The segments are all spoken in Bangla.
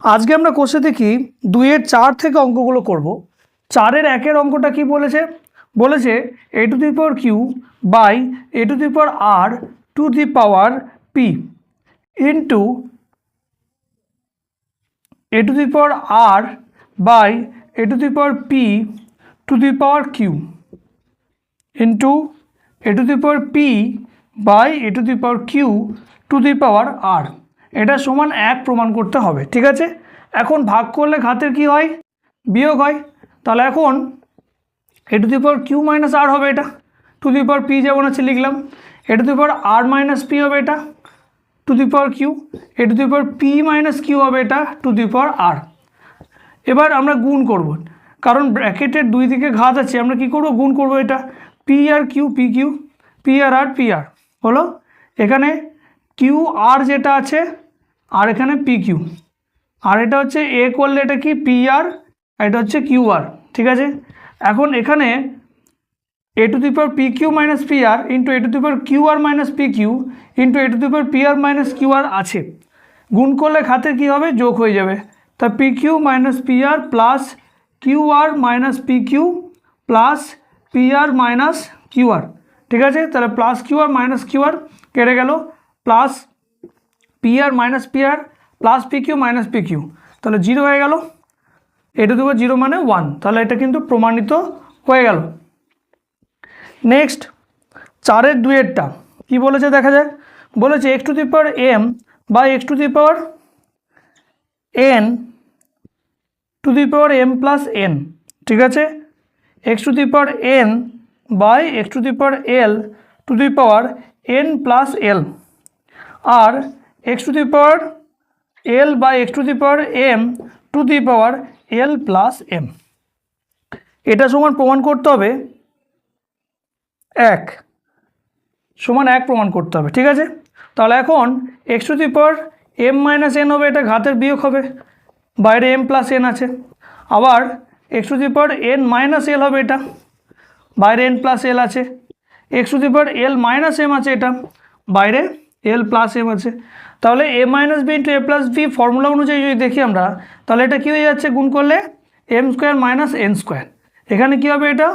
আজকে আমরা কোষে দেখি 2-এর 4 থেকে অঙ্কগুলো করব। 4-এর 1-এর অঙ্কটা কি বলেছে? বলেছে a to the power q by a to the power r to the power p into a to the power r by a to the power p to the power q into a to the power p by a to the power q to the power r। এটা সমান 1 প্রমাণ করতে হবে, ঠিক আছে। এখন ভাগ করলে ঘাতের কি হয়? বিয়োগ হয়। তাহলে এখন a to the power q minus r হবে, এটা টু দি পাওয়ার p যেমন আছে লিখলাম। a to the power r minus p হবে, এটা two the power q। a to the power p minus q হবে, এটা টু দি পাওয়ার r। এবার আমরা গুণ করব, কারণ ব্র্যাকেটের দুই দিকে ঘাত আছে, আমরা কি করব? গুণ করব। এটা p আর q, p q, p আর r, p r হলো। এখানে q r যেটা আছে আর এখানে p q, আর এটা হচ্ছে a করলে এটা কি p r, এটা হচ্ছে q r, ঠিক আছে। এখন এখানে a to the power p q minus p r into a to the power q r minus p q into a to the power p r minus q r আছে। গুণ করলে ঘাতের কি হবে? যোগ হয়ে যাবে। তা p q minus p r plus q r minus p q plus p r minus q r, ঠিক আছে। তাহলে plus q r minus q r কেটে গেল, plus p r minus p r plus p q minus p q, তাহলে 0 হয়ে গেল। a টু দি পাওয়ার 0 মানে 1, তাহলে এটা কিন্তু প্রমাণিত হয়ে গেল। নেক্সট 4-এর 2-এরটা কি বলেছে দেখা যাক। বলেছে x to the power m by x to the power n to the power m plus n, ঠিক আছে। x to the power n by x to the power l to the power n plus l, আর x to the power l by x to the power m to the power l plus m। এটা সমান প্রমাণ করতে হবে 1 সমান 1 প্রমাণ করতে হবে, ঠিক আছে। তাহলে এখন x to the power m minus n হবে, এটা ঘাতের বিয়োগ হবে, বাইরে m প্লাস n আছে। আবার x to the power n minus l হবে, এটা বাইরে n প্লাস l আছে। x to the power l minus m আছে, এটা বাইরে l প্লাস m আছে। তাহলে a minus b into a plus b formula অনুযায়ী যদি দেখি আমরা, তাহলে এটা কী হয়ে যাচ্ছে? গুণ করলে m square minus n square, এখানে কী হবে? এটা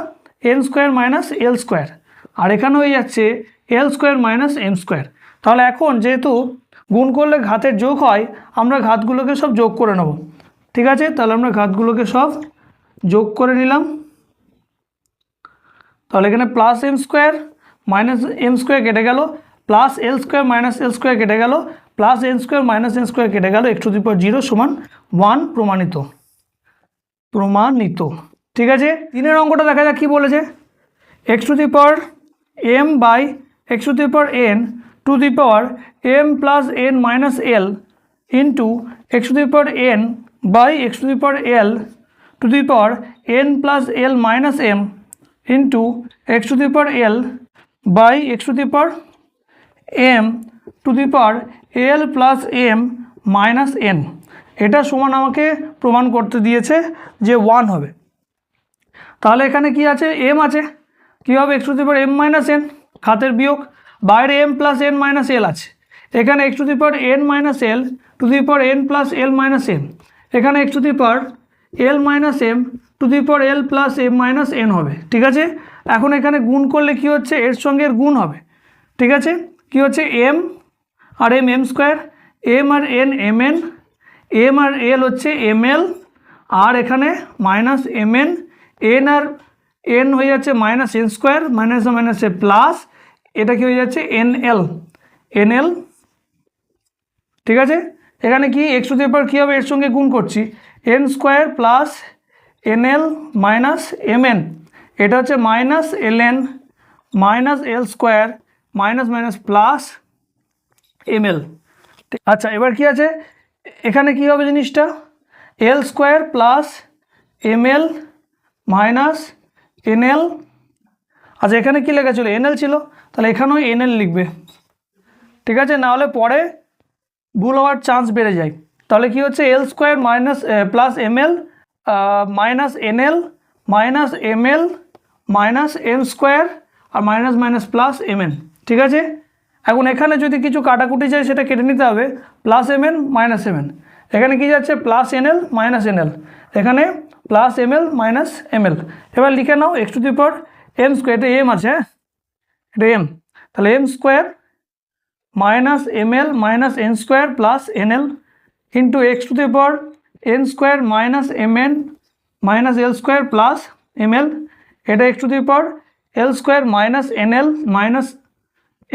n square minus l square, আর এখানে হয়ে যাচ্ছে l square minus m square. তাহলে এখন যেহেতু গুণ করলে ঘাতের যোগ হয়, আমরা ঘাতগুলোকে সব যোগ করে নেব, ঠিক আছে। তাহলে আমরা ঘাতগুলোকে সব যোগ করে নিলাম। তাহলে এখানে plus m square minus m square কেটে গেল, plus l square minus l square কেটে গেল, plus n square minus n square কেটে গেল, x টু দি পাওয়ার 0 সমান 1 প্রমাণিত, ঠিক আছে। 3-এর অঙ্কটা দেখা যাক কি বলেছে। x to the power m by x to the power n to the power m plus n minus l into x to the power n by x to the power l to the power n plus l minus m into x to the power l by x to the power m to the power l plus m minus n। এটা সমান আমাকে প্রমাণ করতে দিয়েছে যে 1 হবে। তাহলে এখানে কি আছে? m আছে, কী হবে? x to the power m minus n, ঘাতের বিয়োগ, বাইরে m plus n minus l আছে। এখানে x to the power n minus l to the power n plus l minus m, এখানে x to the power l minus m to the power l plus m minus n হবে, ঠিক আছে। এখন এখানে গুণ করলে কি হচ্ছে? এর সঙ্গে এর গুণ হবে, ঠিক আছে। কি হচ্ছে? m আর m m স্কোয়ার, m আর n mn, m আর l হচ্ছে ml, আর এখানে মাইনাস mn, n আর n হয়ে যাচ্ছে মাইনাস n স্কোয়ার, মাইনাস মাইনাসে প্লাস, এটা কি হয়ে যাচ্ছে? nl, ঠিক আছে। এখানে কি x টু দি পাওয়ার কী হবে? এর সঙ্গে গুণ করছি, n square plus nl minus mn, এটা হচ্ছে minus ln minus l square minus minus plus ml। আচ্ছা, এবার কি আছে? এখানে কি হবে জিনিসটা? l square plus ml minus nl। আচ্ছা, এখানে কি লেখা ছিল? nl ছিল, তাহলে এখানেও nl লিখবে, ঠিক আছে, না হলে পরে ভুল হওয়ার চান্স বেড়ে যায়। তাহলে কি হচ্ছে? l square minus plus ml minus nl minus ml minus m square আর মাইনাস মাইনাস প্লাস mn, ঠিক আছে। এখন এখানে যদি কিছু কাটাকুটি যায় সেটা কেটে নিতে হবে, প্লাস mn মাইনাস mn, এখানে কি যাচ্ছে প্লাস এনএল মাইনাস এনএল, এখানে প্লাস এমএল মাইনাস এমএল। এবার লিখে নাও x to the power m square, এটা এম আছে, হ্যাঁ এটা এম, তাহলে m square minus ml minus n square plus nl into x to the power n square minus mn minus l square plus ml, এটা x to the power l square minus nl minus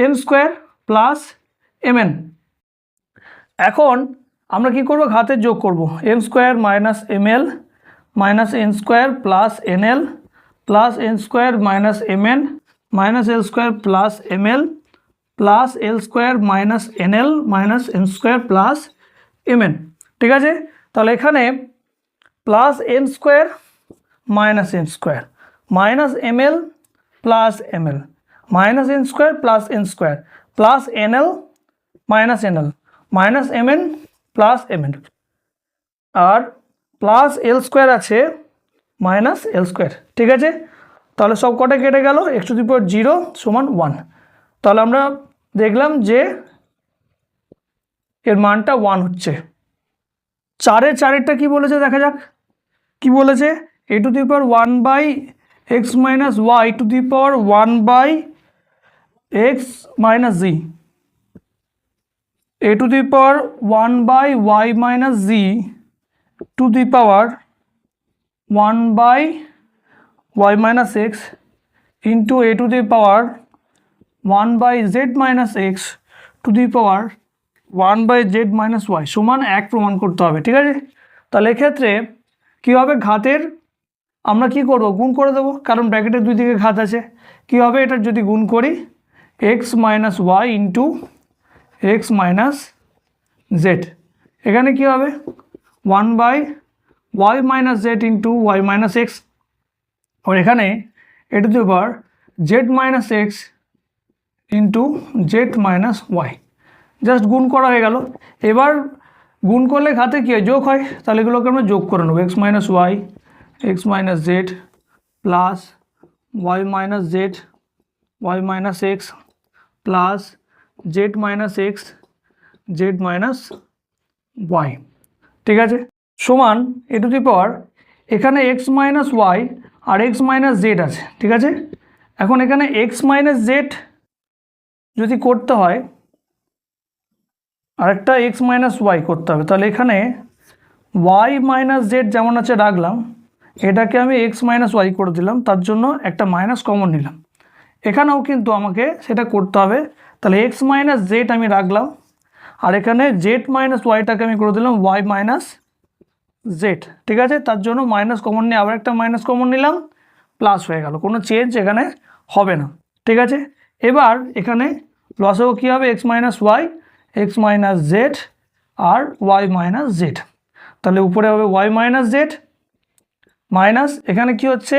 m square plus mn. এখন আমরা কি করব, ঘাতের যোগ করব, m square minus ml minus n square plus nl plus n square minus mn minus l square plus ml plus l square minus nl minus n square plus mn. ঠিক আছে, তাহলে এখানে plus n square minus n square minus ml plus ml minus n square plus n square plus nl minus nl minus mn plus mn, আর প্লাস এল স্কোয়ার আছে মাইনাস এল স্কোয়ার। ঠিক আছে, তাহলে সব কটা কেটে গেল, এক্স টু দি পাওয়ার 0 সমান 1। তাহলে আমরা দেখলাম যে এর মানটা 1 হচ্ছে। 4-এরটা কি বলেছে দেখা যাক, কি বলেছে, a to the power 1 by x minus y to the power 1 by x minus z, a to the power 1 by y minus z to the power 1 by y minus x into a to the power 1 by z minus x to the power 1 by z minus y সমান 1 প্রমাণ করতে হবে। ঠিক আছে, তাহলে এক্ষেত্রে কী হবে, ঘাতের আমরা কি করব, গুণ করে দেবো, কারণ ব্র্যাকেটের দুই দিকে ঘাত আছে। কী হবে, এটার যদি গুণ করি x minus y into x minus z, এখানে কী হবে 1 by y minus z into y minus x, আর এখানে a to the power z minus x into z minus y, just গুণ করা হয়ে গেল। এবার গুণ করলে ঘাতে কী হয়, যোগ হয়, তাহলে এগুলোকে আমরা যোগ করে নেবো, x minus y x minus z plus y minus z y minus x plus z minus x z minus y. ঠিক আছে, সমান এ টু দি পাওয়ার এখানে এক্স মাইনাস ওয়াই আর এক্স মাইনাস জেড আছে। ঠিক আছে, এখন এখানে এক্স মাইনাস জেড যদি করতে হয়, আরেকটা এক্স মাইনাস ওয়াই করতে হবে, তাহলে এখানে ওয়াই মাইনাস জেড যেমন আছে রাখলাম, এটাকে আমি এক্স মাইনাস ওয়াই করে দিলাম, তার জন্য একটা মাইনাস কমন নিলাম। এখানেও কিন্তু আমাকে সেটা করতে হবে, তাহলে এক্স মাইনাস জেড আমি রাখলাম, আর এখানে জেড মাইনাস ওয়াইটাকে আমি করে দিলাম ওয়াই মাইনাস জেড। ঠিক আছে, তার জন্য মাইনাস কমন নিয়ে আবার একটা মাইনাস কমন নিলাম, প্লাস হয়ে গেল, কোনো চেঞ্জ এখানে হবে না। ঠিক আছে, এবার এখানে লসও কী হবে, x minus y x minus z আর ওয়াই মাইনাস জেড, তাহলে উপরে হবে ওয়াই মাইনাস জেড মাইনাস এখানে কি হচ্ছে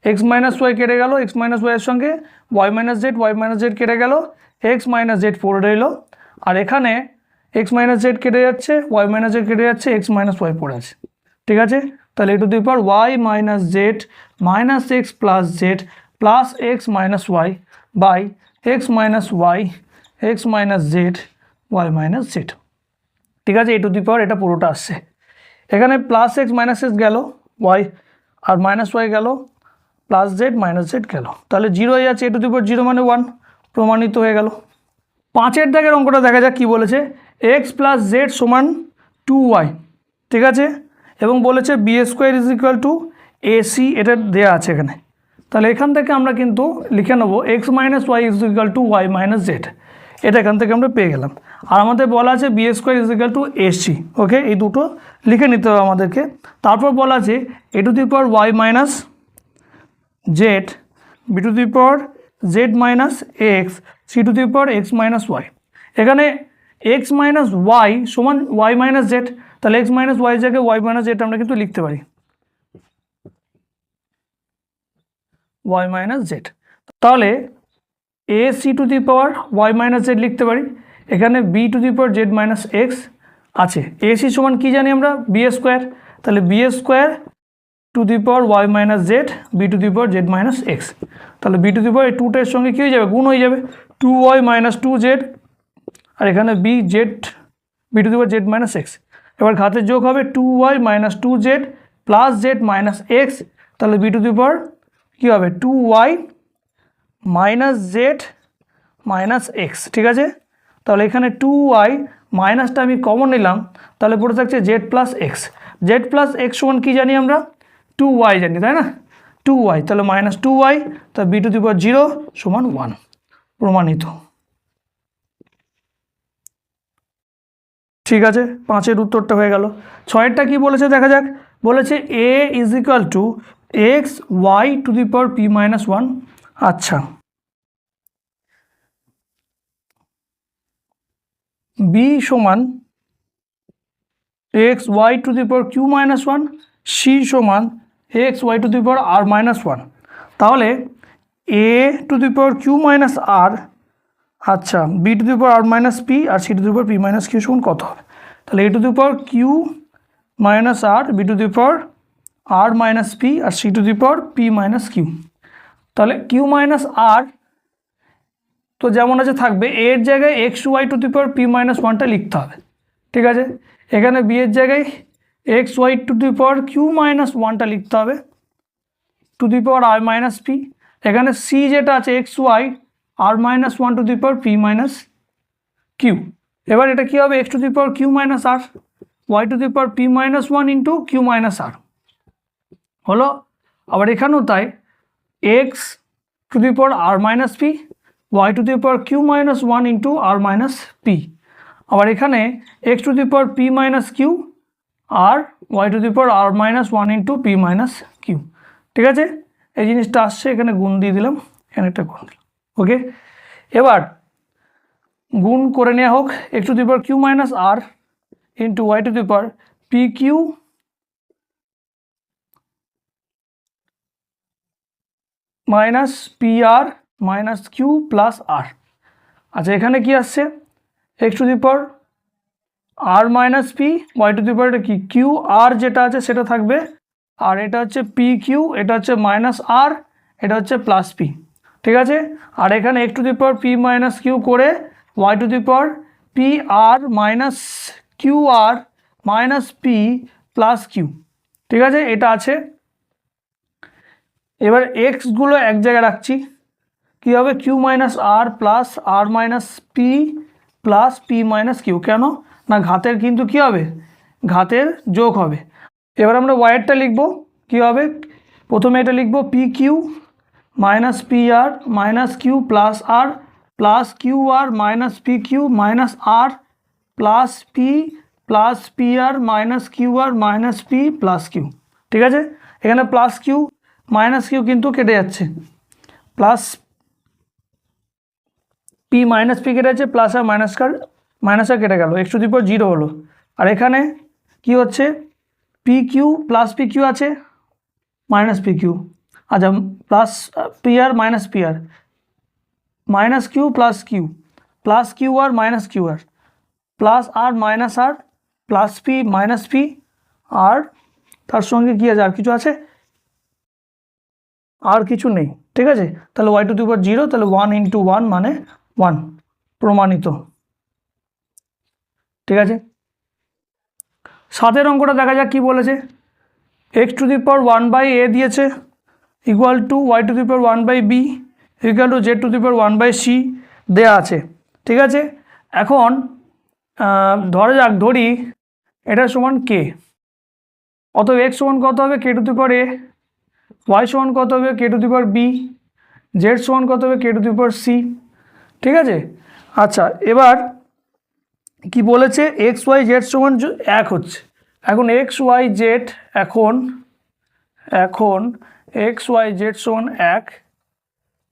এক্স মাইনাস ওয়াই কেটে গেল, এক্স মাইনাস ওয়াইয়ের সঙ্গে ওয়াই মাইনাস জেড কেটে গেল, এক্স মাইনাস জেড পড়ে রইল, আর এখানে এক্স মাইনাস জেড কেটে যাচ্ছে ওয়াই মাইনাস জেড কেটে যাচ্ছে, এক্স মাইনাস ওয়াই পড়ে আছে। ঠিক আছে, তাহলে a to the power y minus z minus x plus z plus x minus y by x minus y x minus z y minus z. ঠিক আছে, এ টু দি পাওয়ার এটা পুরোটা আসছে, এখানে প্লাস এক্স মাইনাস এক্স গেল, ওয়াই আর মাইনাস ওয়াই গেল, প্লাস জেড মাইনাস জেড গেল, তাহলে 0 হয়ে যাচ্ছে, এ টু দি পাওয়ার 0 মানে 1 প্রমাণিত হয়ে গেল। 5-এর দাগের অঙ্কটা দেখা যাক কী বলেছে, এক্স প্লাস জেড সমান 2y। ঠিক আছে, এবং বলেছে B square is equal to AC, এটা দেওয়া আছে এখানে, তাহলে এখান থেকে আমরা কিন্তু লিখে নেবো x minus y is equal to y minus z, এটা এখান থেকে আমরা পেয়ে গেলাম। আর আমাদের বলা আছে b square is equal to ac, okay, এই দুটো লিখে নিতে হবে আমাদেরকে। তারপর বলা আছে a to the power y minus z b to the power z minus x c to the power x minus y, এখানে এক্স মাইনাস ওয়াই সমান ওয়াই মাইনাস জেড, তাহলে এক্স মাইনাস ওয়াই জায়গায় ওয়াই মাইনাস জেড আমরা কিন্তু লিখতে পারি ওয়াই মাইনাস জেড, তাহলে a c to the power y minus z লিখতে পারি, এখানে b to the power z minus x আছে, এ সি সমান কী জানি আমরা বি স্কোয়ার, তাহলে b square to the power y minus z b to the power z minus x, তাহলে বি টু দি পাওয়ার এই 2টার সঙ্গে কী হয়ে যাবে, গুণ হয়ে যাবে, 2y মাইনাস 2z, আর এখানে b z b to the power z minus x. এবার ঘাতের যোগ হবে 2y minus 2z plus z minus x, তাহলে বি টু দি পাওয়ার কী হবে 2y minus z minus x. ঠিক আছে, তাহলে এখানে 2y মাইনাসটা আমি কমন নিলাম, তাহলে পড়ে থাকছে Z plus x. Z plus x সমান কী জানি আমরা 2y জানি, তাই না? 2y, তাহলে মাইনাস 2y, তাহলে বি টু দি পাওয়ার 0 সমান 1, প্রমাণিত। ঠিক আছে, 5-এর উত্তরটা হয়ে গেল। 6-এরটা কী বলেছে দেখা যাক। বলেছে a is equal to x y to the power p minus 1। আচ্ছা, b সমান x y to the power q minus 1, c সমান x y to the power r minus 1। তাহলে a to the power q minus r, আচ্ছা b to the power r minus p আর c to the power p minus q সমান কত হবে? তাহলে a to the power q minus r, b to the power r minus p আর c to the power p minus q। তাহলে q মাইনাস r তো যেমন আছে থাকবে, a এর জায়গায় x y to the power p minus 1টা লিখতে হবে। ঠিক আছে, এখানে b এর জায়গায় x y to the power q minus 1টা লিখতে হবে to the power r minus p। এখানে c যেটা আছে x y r minus 1 to the power p minus q। এবার এটা কী হবে, x to the power q minus r, y to the power p minus 1 into q minus r হলো। আবার এখানেও তাই, x to the power r minus p, y to the power q minus 1 into r minus p। আবার এখানে x to the power p minus q আর y to the power r minus 1 into p minus q। ঠিক আছে, এই জিনিসটা আসছে, এখানে গুণ দিয়ে দিলাম, এখানে একটা গুণ দিলাম। ওকে, এবার গুণ করে নেওয়া হোক, x to the power q minus r into y to the power p q minus p r minus q plus r. আচ্ছা, এখানে কি আসছে, x to the power r minus p, y to the power এটা কি কিউ আর যেটা আছে সেটা থাকবে, আর এটা হচ্ছে পি কিউ, এটা হচ্ছে মাইনাস আর, এটা হচ্ছে প্লাস পি। ঠিক আছে, আর এখানে x to the power p minus q করে y to the power p r minus q r minus p plus q. ঠিক আছে, এটা আছে। এবার এক্সগুলো এক জায়গায় রাখছি, কী হবে q minus r plus r minus p plus p minus q. কেন না ঘাতের কিন্তু কী হবে, ঘাতের যোগ হবে। এবার আমরা ওয়াইয়েরটা লিখব, কী হবে, প্রথমে এটা লিখব P q minus p r minus q plus q r minus p q minus r plus p r minus q r minus p plus q. ঠিক আছে, এখানে প্লাস কিউ মাইনাস কিউ কিন্তু কেটে যাচ্ছে, প্লাস পি মাইনাস পি কেটে যাচ্ছে, প্লাস আর মাইনাস আর কেটে গেল, এক্স টু দি পাওয়ার 0 হলো। আর এখানে কি হচ্ছে, p q plus p q আছে মাইনাস পি কিউ, আচ্ছা plus p r minus p r minus q plus q r minus q r plus r minus r plus p minus p, আর তার সঙ্গে কী আছে, আর কিছু আছে, আর কিছু নেই। ঠিক আছে, তাহলে ওয়াই টু দি পাওয়ার 0, তাহলে 1 ইন্টু 1 মানে 1, প্রমাণিত। ঠিক আছে, 7-এর অঙ্কটা দেখা যাক কী বলেছে। X to the power 1 by a দিয়েছে equal to y to the power 1 by b equal to z to the power 1 by c দেওয়া আছে। ঠিক আছে, এখন ধরি এটা সমান কে, অতএব এক্স সমান কত হবে k to the power A, Y সমান কত হবে k to the power b, z সমান কত হবে k to the power C. ঠিক আছে, আচ্ছা এবার কি বলেছে, এক্স ওয়াই জেড সমান 1 হচ্ছে। এখন এক্স ওয়াই জেড এখন এক্স ওয়াই জেড সমান 1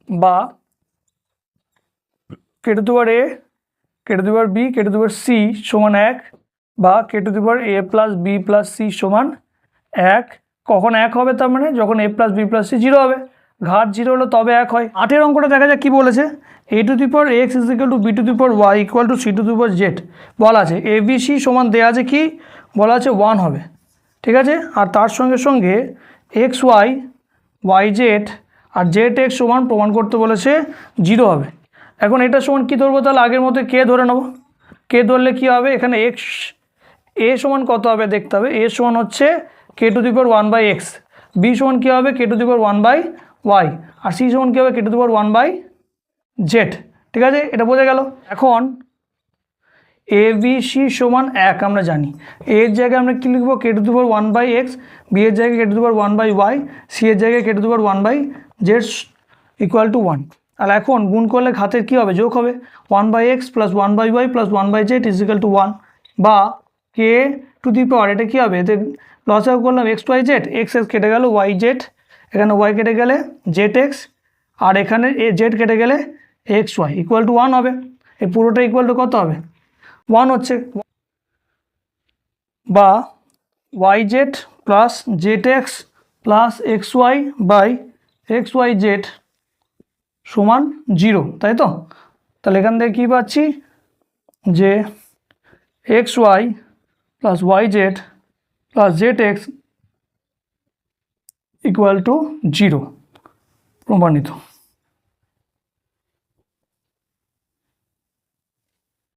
বা k to the power a k to the power b k to the power c সমান 1 বা k to the power a plus b plus c সমান 1। কখন 1 হবে, তার মানে যখন a plus b plus c 0 হবে, ঘাত 0 হলো তবে 1 হয়। 8-এর অঙ্কটা দেখা যাক কী বলেছে। A to the power x is equal to b to the power y equal to c to the power z বলা আছে, এ বি সি সমান দেওয়া আছে কি বলা আছে 1 হবে। ঠিক আছে, আর তার সঙ্গে সঙ্গে এক্স ওয়াই জেড আর জেড এক্স সমান প্রমাণ করতে বলেছে 0 হবে। এখন এটা সমান কী ধরবো, তাহলে আগের মতো কে ধরে নেব, কে ধরলে কী হবে, এখানে এ সমান কত হবে দেখতে হবে। এ সমান হচ্ছে কে to the power 1/x, B সমান কী হবে k to the power 1/y, R C সমান কী হবে k to the power 1/z। ঠিক আছে, এটা বোঝা গেল। এখন এ বি সি সমান 1 আমরা জানি, এর জায়গায় আমরা কী লিখবো কে to the power 1/x, B এর জায়গায় k to the power 1/y, c এর জায়গায় k to the power 1/z equal to 1। আর এখন গুণ করলে ঘাতের কী হবে, যোগ হবে, 1/x plus 1/y plus 1/z is equal to 1, বা কে টু দি পাওয়ার এটা কী হবে, এতে লসাগু করলাম x/y/z, x কেটে গেল y/z, এখানে y কেটে গেলে z(x), আর এখানে z কেটে গেলে xy ইকুয়াল টু 1 হবে। এই পুরোটা ইকুয়াল টু কত হবে, 1 হচ্ছে, বা yz plus zx plus xy by xyz সমান 0, তাই তো? তাহলে এখান থেকে কী পাচ্ছি যে xy plus yz plus zx equal to 0 প্রমাণিত।